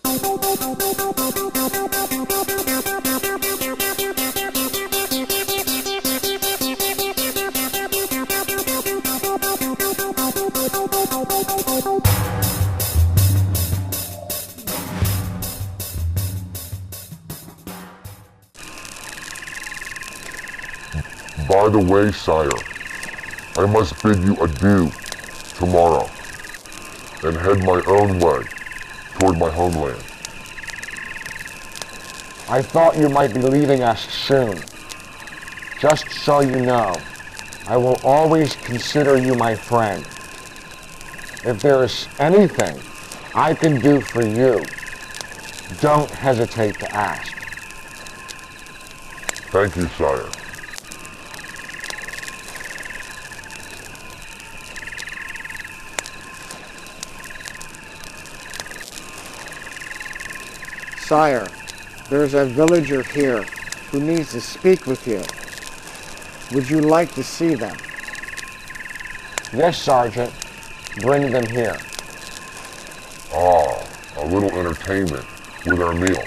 By the way, sire, I must bid you adieu tomorrow and head my own way toward my homeland. I thought you might be leaving us soon. Just so you know, I will always consider you my friend. If there is anything I can do for you, don't hesitate to ask. Thank you, sire. Sire, there's a villager here who needs to speak with you. Would you like to see them? Yes, Sergeant. Bring them here. Ah, a little entertainment with our meal.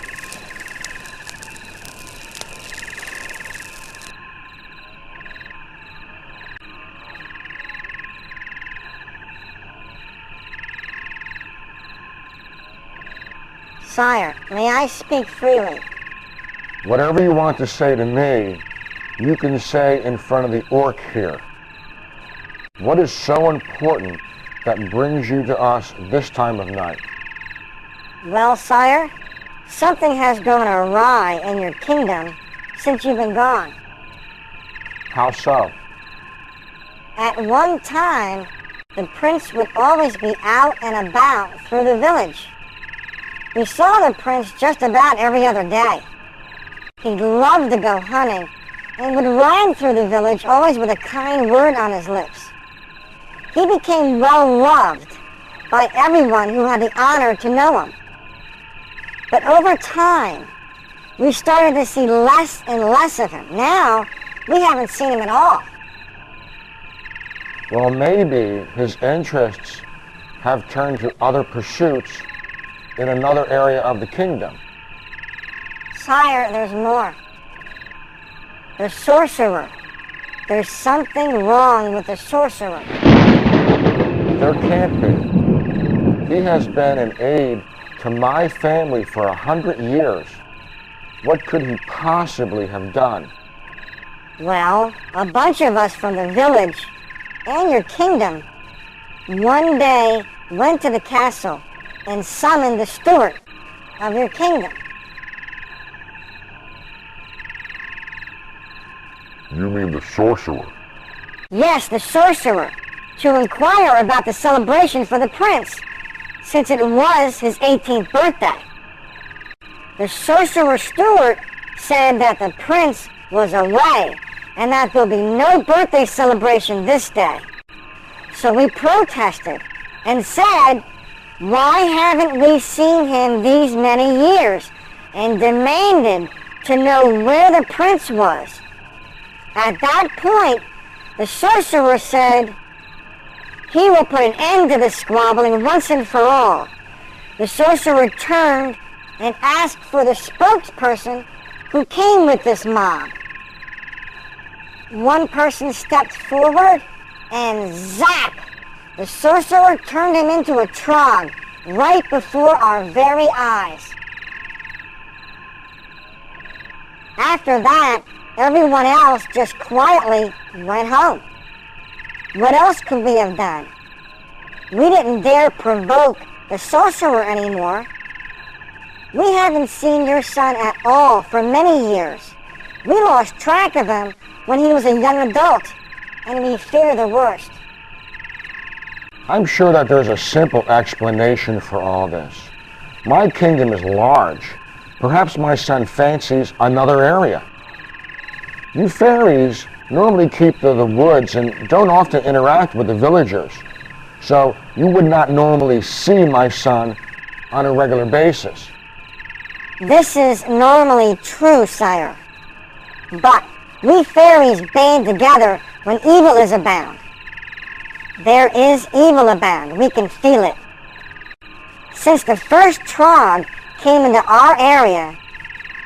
Sire, may I speak freely? Whatever you want to say to me, you can say in front of the orc here. What is so important that brings you to us this time of night? Well, sire, something has gone awry in your kingdom since you've been gone. How so? At one time, the prince would always be out and about through the village. We saw the prince just about every other day. He loved to go hunting and would ride through the village always with a kind word on his lips. He became well loved by everyone who had the honor to know him. But over time, we started to see less and less of him. Now, we haven't seen him at all. Well, maybe his interests have turned to other pursuits in another area of the kingdom. Sire, there's more. The sorcerer. There's something wrong with the sorcerer. There can't be. He has been an aid to my family for 100 years. What could he possibly have done? Well, a bunch of us from the village and your kingdom one day went to the castle and summoned the steward of your kingdom. You mean the sorcerer? Yes, the sorcerer, to inquire about the celebration for the prince, since it was his 18th birthday. The sorcerer steward said that the prince was away and that there'll be no birthday celebration this day. So we protested and said, why haven't we seen him these many years? And demanded to know where the prince was. At that point, the sorcerer said he will put an end to the squabbling once and for all. The sorcerer turned and asked for the spokesperson who came with this mob. One person stepped forward and zap! The sorcerer turned him into a trog right before our very eyes. After that, everyone else just quietly went home. What else could we have done? We didn't dare provoke the sorcerer anymore. We haven't seen your son at all for many years. We lost track of him when he was a young adult, and we fear the worst. I'm sure that there's a simple explanation for all this. My kingdom is large. Perhaps my son fancies another area. You fairies normally keep to the woods and don't often interact with the villagers, so you would not normally see my son on a regular basis. This is normally true, sire. But we fairies band together when evil is abound. There is evil abound. We can feel it. Since the first trog came into our area,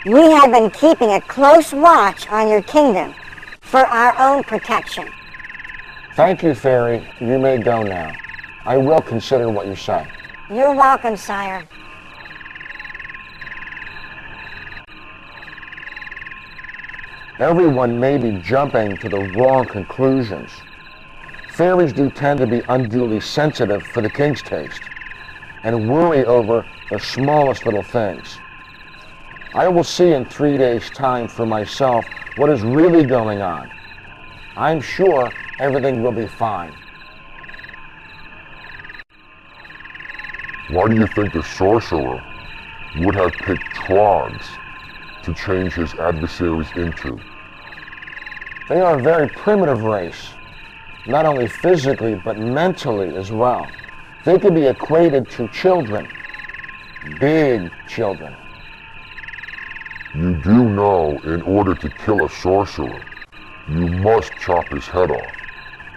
we have been keeping a close watch on your kingdom for our own protection. Thank you, Fairy. You may go now. I will consider what you say. You're welcome, sire. Everyone may be jumping to the wrong conclusions. Fairies do tend to be unduly sensitive for the king's taste and worry over the smallest little things. I will see in 3 days' time for myself what is really going on. I'm sure everything will be fine. Why do you think the sorcerer would have picked Troggs to change his adversaries into? They are a very primitive race, not only physically but mentally as well. They can be equated to children, big children. You do know in order to kill a sorcerer, you must chop his head off.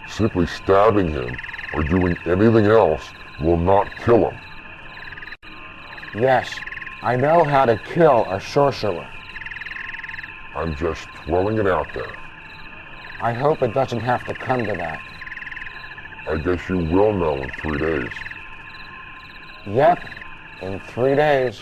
Simply stabbing him or doing anything else will not kill him. Yes, I know how to kill a sorcerer. I'm just throwing it out there. I hope it doesn't have to come to that. I guess you will know in 3 days. Yep, in 3 days.